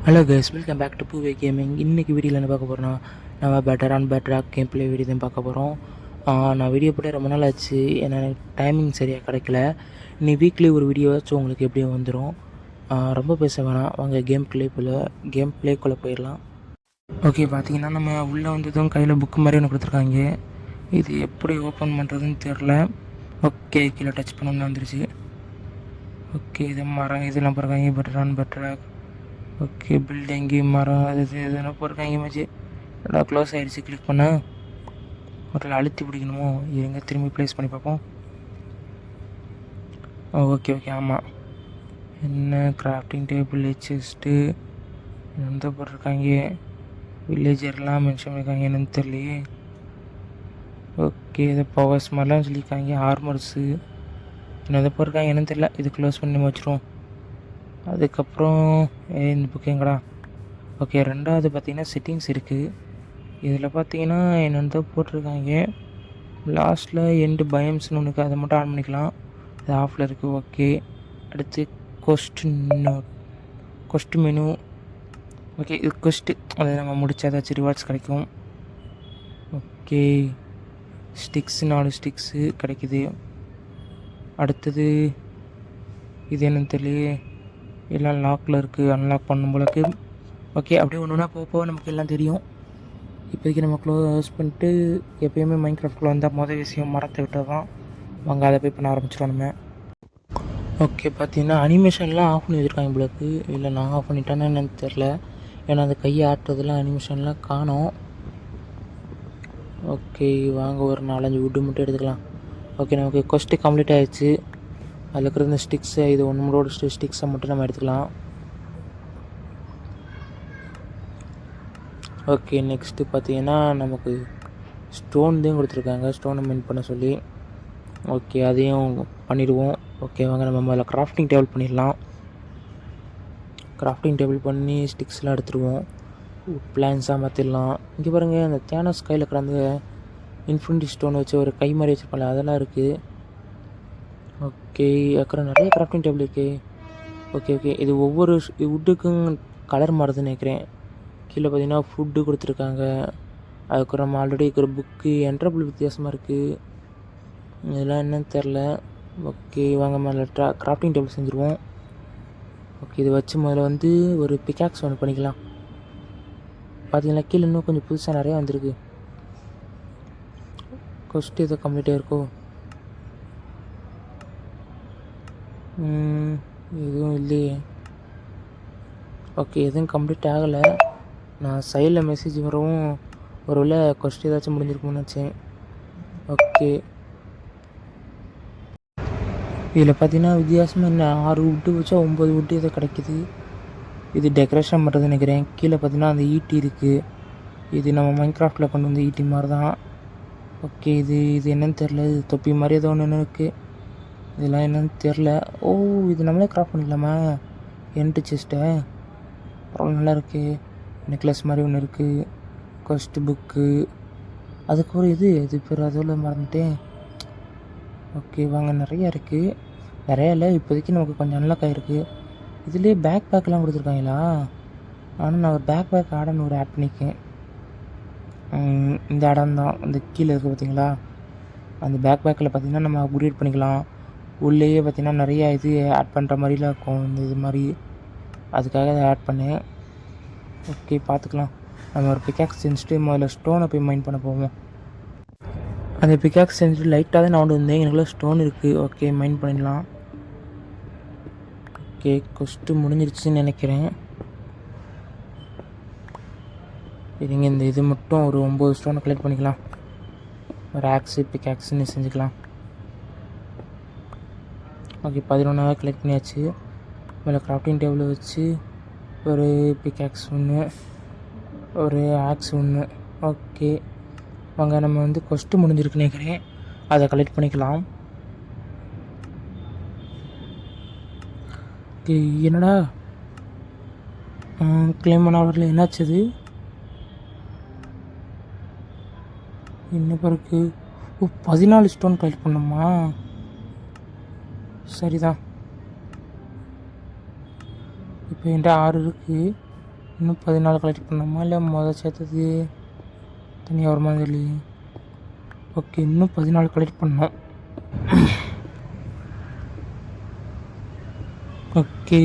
Hello guys, welcome back to Poove gaming. இன்றைக்கி வீடியோவில் என்ன பார்க்க போகிறோன்னா, நம்ம பெட்டராக கேம் ப்ளே வீடியோ தான் பார்க்க போகிறோம். நான் வீடியோ போட்டு ரொம்ப நாள் ஆச்சு, ஏன்னா டைமிங் சரியாக கிடைக்கல. இன்னைக்கு வீக்லி ஒரு வீடியோவாச்சும் உங்களுக்கு எப்படியும் வந்துடும். ரொம்ப பேச வேணாம், வாங்க கேம் ப்ளேக்குள்ளே போயிடலாம். ஓகே, பார்த்தீங்கன்னா நம்ம உள்ளே வந்ததும் கையில் புக்கு மாதிரி ஒன்று கொடுத்துருக்காங்க. இது எப்படி ஓப்பன் பண்ணுறதுன்னு தெரில. ஓகே, கீழே டச் பண்ணணும்னு வந்துருச்சு. ஓகே, இது மரம் இதெல்லாம் போட்டிருக்காங்க, பெட்டராக. ஓகே, பில்டிங்கு மரம் இது எதுனா போட்டிருக்காங்க. இமேஜ் எல்லாம் க்ளோஸ் ஆகிடுச்சு. கிளிக் பண்ண ஒரு அழுத்தி பிடிக்கணுமோ, இருங்க திரும்பி ப்ளேஸ் பண்ணி பார்ப்போம். ஓகே, ஆமாம். என்ன கிராஃப்டிங் டேபிள், செஸ்ட்டு எந்த போட்டிருக்காங்க. வில்லேஜர்லாம் மென்ஷன் பண்ணியிருக்காங்க, என்னன்னு தெரியலையே. ஓகே, இதை பவர்ஸ் மாதிரிலாம் சொல்லியிருக்காங்க. ஆர்மர்ஸு என்னதை போட்டிருக்காங்க, என்னன்னு தெரியல. இது க்ளோஸ் பண்ணி வச்சுருவோம். அதுக்கப்புறம் இந்த புக்கு எங்கடா. ஓகே, ரெண்டாவது பார்த்திங்கன்னா செட்டிங்ஸ் இருக்குது. இதில் பார்த்தீங்கன்னா என்னென்னு போட்டிருக்காங்க. லாஸ்ட்டில் எண்டு பயம்ஸ்னு ஒன்று இருக்குது, அதை மட்டும் ஆன் பண்ணிக்கலாம். அது ஆஃபில் இருக்குது. ஓகே, அடுத்து கொஸ்ட் மெனு. ஓகே, இது கொஸ்ட்டு அதை நம்ம முடிச்சா ஏதாச்சும் ரிவார்ட்ஸ் கிடைக்கும். ஓகே, ஸ்டிக்ஸ் 4 ஸ்டிக்ஸு கிடைக்குது. அடுத்தது இது என்னன்னு தெரியலையே, எல்லாம் லாக்கில் இருக்குது, அன்லாக் பண்ணும் போலக்கு. ஓகே, அப்படியே ஒன்று ஒன்றா போக நமக்கு எல்லாம் தெரியும். இப்போதைக்கு நம்ம க்ளோஸ் பண்ணிட்டு எப்போயுமே மைன்கிராஃப்டில் வந்தால் மொதல் விஷயம் மரத்தை விட்டது தான். வாங்க அதை போய் பண்ண ஆரம்பிச்சிடும் நம்ம. ஓகே, பார்த்தீங்கன்னா அனிமேஷன்லாம் ஆஃப் பண்ணி வச்சுருக்காங்க உங்களுக்கு. இல்லை நான் ஆஃப் பண்ணிட்டேன்னு என்னன்னு தெரில, ஏன்னா அந்த கையை ஆட்டுறதுலாம் அனிமேஷன்லாம் காணோம். ஓகே, வாங்க ஒரு 4-5 வுட்டு மட்டும் எடுத்துக்கலாம். ஓகே, நமக்கு கொஸ்ட்டு கம்ப்ளீட் ஆகிடுச்சு. அதில் இருக்கிற இந்த ஸ்டிக்ஸை, இது ஒன்றோட ஸ்டிக்ஸை மட்டும் நம்ம எடுத்துக்கலாம். ஓகே, நெக்ஸ்ட்டு பார்த்தீங்கன்னா நமக்கு ஸ்டோன் தான் கொடுத்துருக்காங்க, ஸ்டோனை மெயின் பண்ண சொல்லி. ஓகே, அதையும் பண்ணிடுவோம். ஓகே, வாங்க நம்ம முதல்ல கிராஃப்டிங் டேபிள் பண்ணிடலாம். கிராஃப்டிங் டேபிள் பண்ணி ஸ்டிக்ஸ்லாம் எடுத்துருவோம், பிளான்ஸாக மாற்றிடலாம். இங்கே பாருங்கள், அந்த தேனோஸ் கையில் இருக்கிற அந்த இன்ஃபினிட்டி ஸ்டோன் வச்சு ஒரு கை மாதிரி வச்சுருப்பாங்க, அதெல்லாம் இருக்குது. ஓகே, அப்புறம் நிறைய கிராஃப்டிங் டேபிள் இருக்குது. ஓகே, இது ஒவ்வொரு வுட்டுக்கும் கலர் மாறுதுன்னு நினைக்கிறேன். கீழே பார்த்தீங்கன்னா ஃபுட்டு கொடுத்துருக்காங்க. அதுக்கப்புறம் நம்ம ஆல்ரெடி இருக்கிற புக்கு என்ட்ரபிள் வித்தியாசமாக இருக்குது, இதெல்லாம் என்னன்னு தெரில. ஓகே, வாங்க மேலே கிராஃப்டிங் டேபிள் செஞ்சுருவோம். ஓகே, இது வச்சு முதல்ல வந்து ஒரு பிக்காக்ஸ் ஒன்று பண்ணிக்கலாம். பார்த்தீங்கன்னா கீழே இன்னும் கொஞ்சம் புதுசாக நிறையா வந்திருக்கு. கொஸ்ட்டு இதை கம்ப்ளீட்டாக இருக்கோ, எதுவும் இல்லையே. ஓகே, எதுவும் கம்ப்ளீட் ஆகலை. நான் சைடில் மெசேஜ் வரவும் ஒரு வேளை கொஸ்டின் ஏதாச்சும் முடிஞ்சிருக்கும்னு நினச்சேன். ஓகே, இதில் பார்த்தீங்கன்னா வித்தியாசமாக என்ன 6 வுட்டு வச்சா 9 வுட்டு இதை கிடைக்கிது. இது டெக்கரேஷன் பண்ணுறது நினைக்கிறேன். கீழே பார்த்தீங்கன்னா அந்த ஈட்டி இருக்குது. இது நம்ம மைன்கிராஃப்டில் கொண்டு வந்து ஈட்டி மாதிரி தான். ஓகே, இது என்னன்னு தெரில. இது தொப்பி மாதிரி ஏதோ ஒன்று இருக்குது, இதெல்லாம் என்னன்னு தெரில. ஓ, இது நம்மளே கிராஃப்ட் பண்ணிக்கலாமா என்ட்டு செஸ்ட்டை. அப்புறம் நல்லா இருக்குது. நெக்லஸ் மாதிரி ஒன்று இருக்குது, கொஸ்ட் புக்கு. அதுக்கப்புறம் இது பேர் அதோட மறந்துட்டேன். ஓகே, வாங்க நிறையா இருக்குது. நிறையா இல்லை, இப்போதைக்கு நமக்கு கொஞ்சம் அன்லாக் ஆகிருக்கு. இதுலேயே பேக் பேக்கெலாம் கொடுத்துருக்காங்களா. ஆனால் நான் ஒரு பேக் பேக் ஆடன்னு ஒரு ஆட் பண்ணிக்கேன். இந்த இடம் தான் இந்த கீழே இருக்குது பார்த்தீங்களா, அந்த பேக் பேக்கில் பார்த்திங்கன்னா நம்ம அப்கிரேட் பண்ணிக்கலாம். உள்ளேயே பார்த்திங்கன்னா நிறையா இது ஆட் பண்ணுற மாதிரிலாம் இருக்கும், இந்த இது மாதிரி. அதுக்காக அதை ஆட் பண்ணேன். ஓகே, பார்த்துக்கலாம். நம்ம ஒரு பிக்காக்ஸ் செஞ்சுட்டு முதல்ல ஸ்டோனை போய் மைண்ட் பண்ண போவோம். அந்த பிக்காக்ஸ் செஞ்சுட்டு லைட்டாக தான் நான் கொண்டு வந்தேன், எனக்குள்ள ஸ்டோன் இருக்குது. ஓகே, மைண்ட் பண்ணிடலாம். ஓகே, கொஸ்ட்டு முடிஞ்சிருச்சுன்னு நினைக்கிறேன். சரிங்க, இந்த இது மட்டும் ஒரு 9 ஸ்டோனை கலெக்ட் பண்ணிக்கலாம். ஒரு ஆக்ஸு பிக்காக்ஸுன்னு செஞ்சுக்கலாம். ஓகே, 11 கலெக்ட் பண்ணியாச்சு. மேலே கிராஃப்டிங் டேபிள் வச்சு ஒரு பிக்காக்ஸ் ஒன்று, ஒரு ஆக்ஸ் ஒன்று. ஓகே, வாங்க நம்ம வந்து கொஸ்ட்டு முடிஞ்சிருக்குன்னு நினைக்கிறேன், அதை கலெக்ட் பண்ணிக்கலாம். ஓகே, என்னடா கிளைம் பண்ண வரல, என்னாச்சுது என்ன பிறகு. ஓ, 14 ஸ்டோன் கலெக்ட் பண்ணோமா, சரிதான். இப்போ என்கிட்ட 6 இருக்குது. இன்னும் 14 கலெக்ட் பண்ணோமா இல்லை சேர்த்தது தனியாக வருமா தெரியலையே. ஓகே, இன்னும் 14 கலெக்ட் பண்ணோம். ஓகே,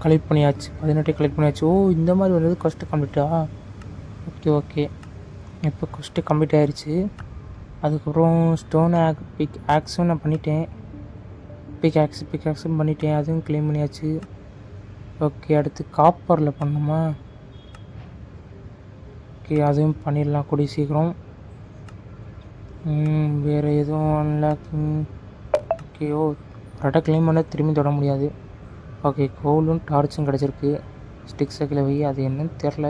கலெக்ட் பண்ணியாச்சு. 18 கலெக்ட் பண்ணியாச்சு. ஓ, இந்த மாதிரி வந்தது ஃபஸ்ட்டு கம்ப்ளீட்டா? ஓகே ஓகே, இப்போ ஃபஸ்ட்டு கம்ப்ளீட் ஆயிடுச்சு. அதுக்கப்புறம் ஸ்டோன் ஆக்ஸும் நான் பண்ணிட்டேன். பிக் ஆக்ஸும் பண்ணிட்டேன், அதுவும் க்ளைம் பண்ணியாச்சு. ஓகே, அடுத்து காப்பரில் பண்ணணுமா? ஓகே, அதுவும் பண்ணிடலாம் கூடிய சீக்கிரம். வேறு எதுவும் அன்லாக்கிங். ஓகே, ஓ, ப்ராடக்ட் க்ளைம் பண்ண திரும்பி தொட முடியாது. ஓகே, கோலும் டார்ச்சும் கிடச்சிருக்கு. ஸ்டிக் சைக்கிள் வை, அது என்னன்னு தெரில.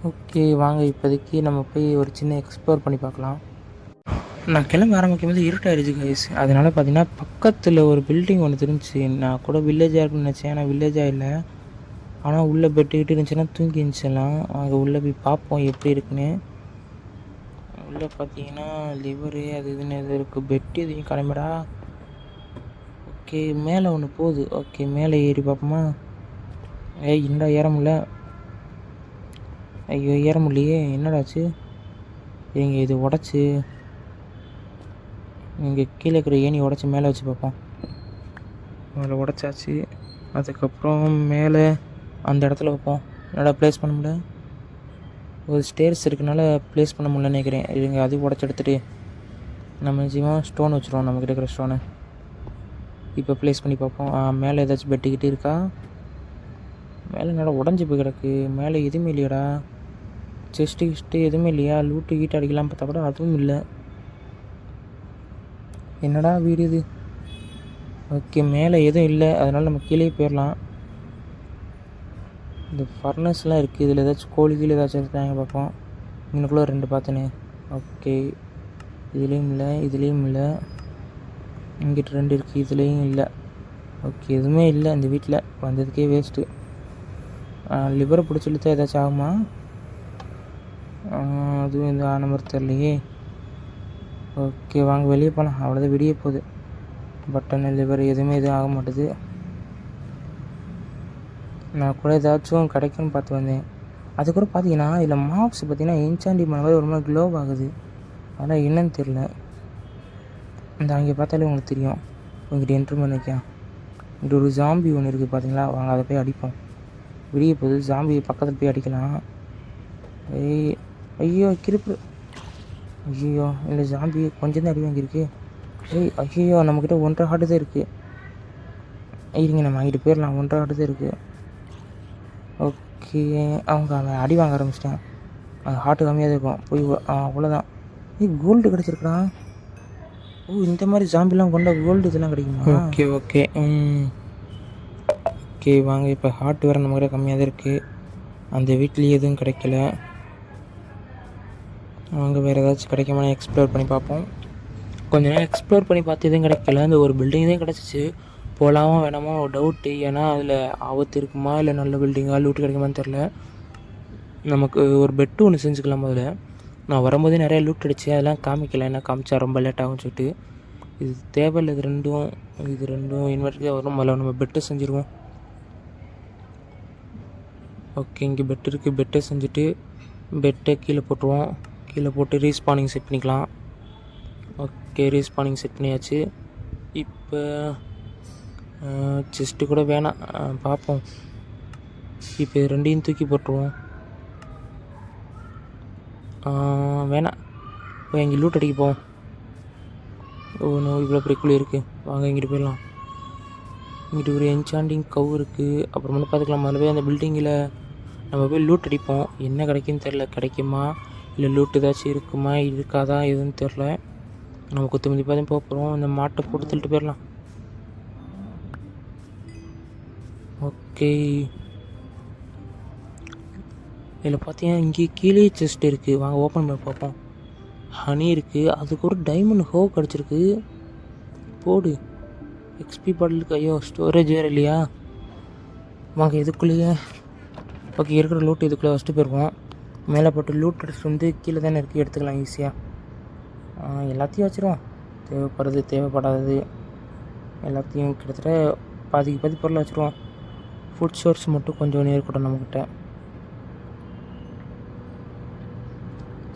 ஓகே, வாங்க இப்போதைக்கு நம்ம போய் ஒரு சின்ன எக்ஸ்ப்ளோர் பண்ணி பார்க்கலாம். நான் கிளம்ப ஆரம்பிக்கும் போது இருட்டாயிருச்சு கைஸ். அதனால் பார்த்தீங்கன்னா பக்கத்தில் ஒரு பில்டிங் ஒன்று இருந்துச்சு. நான் கூட வில்லேஜாக இருக்குன்னு நினச்சேன், ஆனால் வில்லேஜாக இல்லை. ஆனால் உள்ளே பெட்டுக்கிட்டு இருந்துச்சுன்னா தூங்கி இருந்துச்சுலாம். அங்கே உள்ளே போய் பார்ப்போம் எப்படி இருக்குன்னு. உள்ளே பார்த்தீங்கன்னா லிவரு அது இதுன்னு எது இருக்குது. பெட்டு எதையும் கிளம்பிடா. ஓகே, மேலே ஒன்று போகுது. ஓகே, மேலே ஏறி பார்ப்போமா? என்னடா ஏற முடியல. ஐயோ, ஏற முடியலையே, என்னடாச்சு? இங்கே இது உடச்சி இங்கே கீழே இருக்கிற ஏணி உடச்சி மேலே வச்சு பார்ப்போம். அதில் உடச்சாச்சு. அதுக்கப்புறம் மேலே அந்த இடத்துல வைப்போம். என்னடா ப்ளேஸ் பண்ண முடியல. ஒரு ஸ்டேர்ஸ் இருக்கனால ப்ளேஸ் பண்ண முடியலன்னு நினைக்கிறேன். இங்கே அது உடச்சி எடுத்துகிட்டு நம்ம நிச்சயமாக ஸ்டோன் வச்சுருவோம், நம்மக்கிட்ட இருக்கிற ஸ்டோனை. இப்போ ப்ளேஸ் பண்ணி பார்ப்போம். மேலே ஏதாச்சும் பெட்டுக்கிட்டு இருக்கா? மேலே என்னடா உடஞ்சி போய் கிடக்கு. மேலே எதுவுமே இல்லையாடா. செஸ்ட்டு எதுவுமே இல்லையா? லூட்டு கீட்டு அடிக்கலாம் பார்த்தா கூட அதுவும் இல்லை. என்னடா வீடு இது. ஓகே, மேலே எதுவும் இல்லை, அதனால் நம்ம கீழே போயிடலாம். இந்த ஃபர்னஸ்லாம் இருக்குது. இதில் ஏதாச்சும் கோழி கீழே ஏதாச்சும் இருக்காங்க பார்ப்போம். இன்னுக்குள்ளே 2 பார்த்தேனே. ஓகே, இதுலேயும் இல்லை, இதுலேயும் இல்லை. இங்கிட்ட 2 இருக்குது, இதுலேயும் இல்லை. ஓகே, எதுவுமே இல்லை இந்த வீட்டில். வந்ததுக்கே வேஸ்ட்டு. லிவரை பிடிச்சி இழுத்தா ஏதாச்சும் ஆகுமா? அதுவும் இந்த ஆன மாதிரி தெரியலையே. ஓகே, வாங்க வெளியே போகலாம். அவ்வளோதான், விடிய போகுது. பட்டன் லிவர் எதுவுமே எதுவும் ஆக மாட்டுது. நான் கூட ஏதாச்சும் கிடைக்கும்னு பார்த்து வந்தேன். அதுக்கப்புறம் பார்த்தீங்கன்னா இதில் மார்க்ஸ் பார்த்தீங்கன்னா என்சாண்டி பண்ண மாதிரி ஒரு மாதிரி க்ளோ ஆகுது. அதெல்லாம் என்னன்னு தெரில. இந்த அங்கே பார்த்தாலே உங்களுக்கு தெரியும். உங்கள்கிட்ட என்ட்ரு பண்ணிக்கலாம். இங்கே ஒரு ஜாம்பி ஒன்று இருக்குது பார்த்தீங்களா? வாங்க அதை போய் அடிப்போம். விடிய போகுது, ஜாம்பி பக்கத்தில் போய் அடிக்கலாம். ஐயோ கிருப்பு. ஐயோ, இந்த ஜாம்பி கொஞ்சம் தான் அடி வாங்கியிருக்கு. ஐயோ, நம்மக்கிட்ட 1.5 ஹார்ட்டு தான் இருக்குது. இருங்க, நம்ம வாங்கிட்டு போயிடலாம். 1.5 ஹார்ட்டு தான் இருக்குது. ஓகே, அவன் அடி வாங்க ஆரம்பிச்சிட்டான். அது ஹார்ட்டு கம்மியாக தான் இருக்கும். போய் அவ்வளோதான். கோல்டு கிடச்சிருக்குறா. ஓ, இந்த மாதிரி ஜாம்பிலாம் கொண்ட கோல்டு இதெல்லாம் கிடைக்குமா? ஓகே ஓகே ஓகே, வாங்க இப்போ ஹார்ட் வேறு நம்மக்கிட்ட கம்மியாக தான் இருக்குது. அந்த வீட்லேயும் எதுவும் கிடைக்கல. வாங்க வேறு ஏதாச்சும் கிடைக்குமா எக்ஸ்ப்ளோர் பண்ணி பார்ப்போம். கொஞ்ச நேரம் எக்ஸ்ப்ளோர் பண்ணி பார்த்து எதுவும் கிடைக்கல. அந்த ஒரு பில்டிங் தான் கிடச்சிச்சு. போகலாமா வேணாமா ஒரு டவுட்டு. ஏன்னா அதில் ஆபத்து இருக்குமா இல்லை நல்ல பில்டிங்காக லூட்டு கிடைக்குமான்னு தெரில. நமக்கு ஒரு பெட்டு ஒன்று செஞ்சுக்கலாம் முதல்ல. நான் வரும்போதே நிறையா லூட் அடிச்சு அதெல்லாம் காமிக்கல. ஏன்னா காமிச்சா ரொம்ப லேட் ஆகும்னு சொல்லிட்டு. இது தேவையில்லை. இது ரெண்டும் இன்வெர்ட்டே வரும். முதல்ல நம்ம பெட்டை செஞ்சுருவோம். ஓகே, இங்கே பெட் இருக்குது. பெட்டை செஞ்சுட்டு பெட்டை கீழே போட்டுருவோம். கீழே போட்டு ரீஸ்பானிங் செட் பண்ணிக்கலாம். ஓகே, ரீஸ்பானிங் செட் பண்ணியாச்சு. இப்போ செஸ்ட்டு கூட வேணாம், பார்ப்போம். இப்போ இது 2ஐயும் தூக்கி போட்டுருவோம். வேணாம், இப்போ இங்கே லூட் அடிக்க போவோம். இவ்வளோ பெரிய குழி இருக்குது. வாங்க இங்கிட்டு போயிடலாம். இங்கிட்டு ஒரு என்சாண்டிங் கவ் இருக்குது. அப்புறமேட்டு பார்த்துக்கலாம். முதல்ல அந்த பில்டிங்கில் நம்ம போய் லூட் அடிப்போம். என்ன கிடைக்குன்னு தெரில. கிடைக்குமா இல்லை லூட் ஏதாச்சும் இருக்குமா இருக்காதா எதுன்னு தெரில. நம்ம குத்துமதி பார்த்து போக போகிறோம். இந்த மாட்டை போட்டு தள்ளிட்டு போயிடலாம். ஓகே, இதில் பார்த்தீங்கன்னா இங்கே கீழே செஸ்ட் இருக்குது. வாங்க ஓப்பன் பண்ணி பார்ப்போம். ஹனி இருக்குது. அதுக்கு ஒரு டைமண்ட் ஹோ கிடச்சிருக்கு. போடு. எக்ஸ்பி பாட்டிலுக்கு. ஐயோ, ஸ்டோரேஜ் வேறு இல்லையா? வாங்க இதுக்குள்ளேயே. ஓகே, இருக்கிற லூட் இதுக்குள்ளே ஃபஸ்ட்டு போயிருக்கோம். மேலே போட்டு லூட் அடிச்சு வந்து கீழே தானே இருக்குது, எடுத்துக்கலாம் ஈஸியாக. எல்லாத்தையும் வச்சுருவோம். தேவைப்படுறது தேவைப்படாதது எல்லாத்தையும் கிட்டத்தட்ட பாதிக்கு பாதி பொருளை வச்சுருவோம். ஃபுட் சோர்ஸ் மட்டும் கொஞ்சம் இருக்கட்டும் நம்மக்கிட்ட.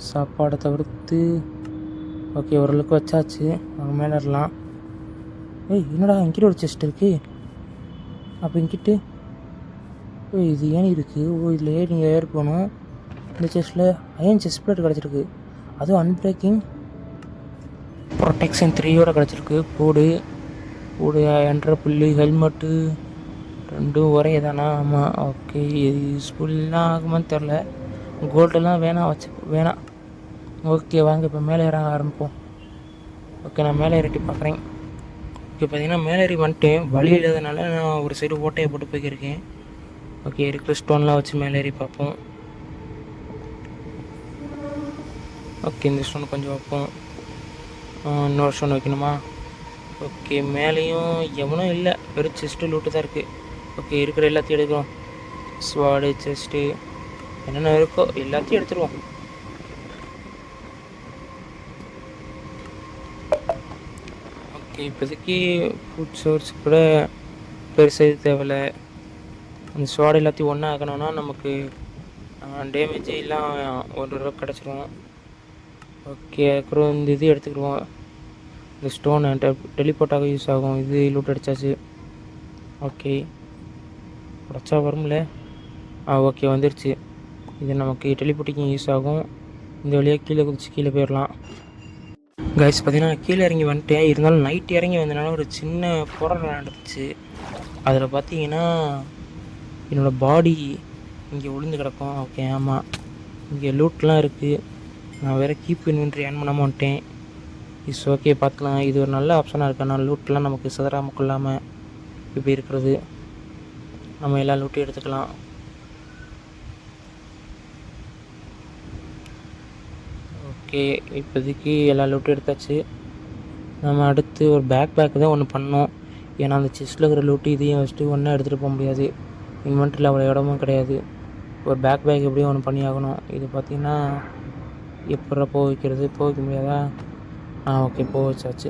சாப்பாடை தவிர்த்து ஓகே ஓரளவுக்கு வச்சாச்சு. அங்கே மேலே ஏறலாம். என்னடா இங்கிட்ட ஒரு செஸ்ட் இருக்குது. அப்போ இங்கிட்டு இது ஏன் இருக்குது? இதில் நீங்கள் ஏறி போகணும். இந்த செஸ்ட்டில் அயன் செஸ்ட் பிளேட் கிடச்சிருக்கு. அதுவும் அன்பிரேக்கிங் ப்ரொடெக்ஷன் 3யோட கிடச்சிருக்கு. போடு என்ற புள்ளி ஹெல்மெட்டு ரெண்டும் ஒரே தானா? ஆமாம். ஓகே இது யூஸ்ஃபுல்லாக ஆகுமான்னு தெரில. கோல்டெல்லாம் வேணாம். ஓகே வாங்க இப்போ மேலே ஏற ஆரம்பிப்போம். ஓகே நான் மேலே ஏறிட்டு பார்க்குறேன். ஓகே பார்த்தீங்கன்னா மேலே ஏறி வந்துட்டேன். வழி இல்லாதனால நான் ஒரு சைடு ஓட்டையை போட்டு போய்க்கிருக்கேன். ஓகே இருக்கிற ஸ்டோன்லாம் வச்சு மேலே ஏறி பார்ப்போம். ஓகே இந்த ஸ்டோன் கொஞ்சம் வைப்போம். இன்னொரு ஸ்டோன் வைக்கணுமா? ஓகே மேலேயும் எவனும் இல்லை, வெறும் செஸ்ட்டு லூட்டு தான் இருக்குது. ஓகே இருக்கிற எல்லாத்தையும் எடுக்கிறோம். ஸ்வாடு செஸ்ட்டு என்னென்ன இருக்கோ எல்லாத்தையும் எடுத்துருவோம். ஓகே இப்போதைக்கு ஃபுட் சோர்ஸ் கூட பெருசாக இது தேவையில்லை. அந்த ஸ்வாடு எல்லாத்தையும் ஒன்றா ஆக்கணும்னா நமக்கு டேமேஜ் எல்லாம் ஒரு கிடச்சிரும். ஓகே அப்புறம் இந்த இது எடுத்துக்கிடுவோம். இந்த ஸ்டோன் டெலிபோர்ட்டாக யூஸ் ஆகும். இது லூட் அடித்தாச்சு. ஓகே உடச்சா வரும்ல. ஓகே வந்துருச்சு. இது நமக்கு டெலிபோர்ட்டிங்கும் யூஸ் ஆகும். இந்த வழியாக கீழே குதிச்சு கீழே போயிடலாம். கைஸ் பார்த்தீங்கன்னா கீழே இறங்கி வந்துட்டேன். இருந்தாலும் நைட் இறங்கி வந்தனால ஒரு சின்ன புறம் நடந்துச்சு. அதில் பார்த்தீங்கன்னா என்னோடய பாடி இங்கே விழுந்து கிடக்கும். ஓகே ஆமாம் இங்கே லூட்லாம் இருக்குது. நான் வேறு கீப் இன்வென்ட்ரி ஆன் பண்ணாமல் வந்துட்டேன். இஸ் ஓகே பார்த்துக்கலாம். இது ஒரு நல்ல ஆப்ஷனாக இருக்கு. ஆனால் லூட்லாம் நமக்கு சிதறாமல் கொள்ளாமல் இப்படி இருக்கிறது. நம்ம எல்லா லூட்டையும் எடுத்துக்கலாம். ஓகே இப்போதைக்கு எல்லா லூட்டும் எடுத்தாச்சு. நம்ம அடுத்து ஒரு பேக் தான் ஒன்று பண்ணோம். ஏன்னா அந்த செஸ்ட்டில் இருக்கிற லூட்டு இதையும் வச்சுட்டு ஒன்றா எடுத்துகிட்டு போக முடியாது. இன்வென்ட்ரியில் அவ்வளோ இடமும் கிடையாது. ஒரு பேக் எப்படியும் ஒன்று பண்ணி ஆகணும். இது பார்த்திங்கன்னா எப்போ போக வைக்க முடியாதா? ஓகே போக வச்சாச்சு.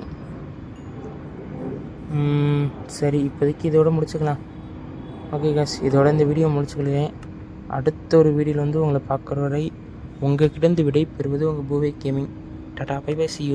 சரி இப்போதைக்கு இதோட முடிச்சுக்கலாம். ஓகே காஸ் இதோட இந்த வீடியோ முடிச்சுக்கிறேன். அடுத்த ஒரு வீடியோவில் உங்களை பார்க்குற வரை உங்கள்கிட்டருந்து விடை பெறுவது உங்கள் Poove gaming. Tata bye bye see you.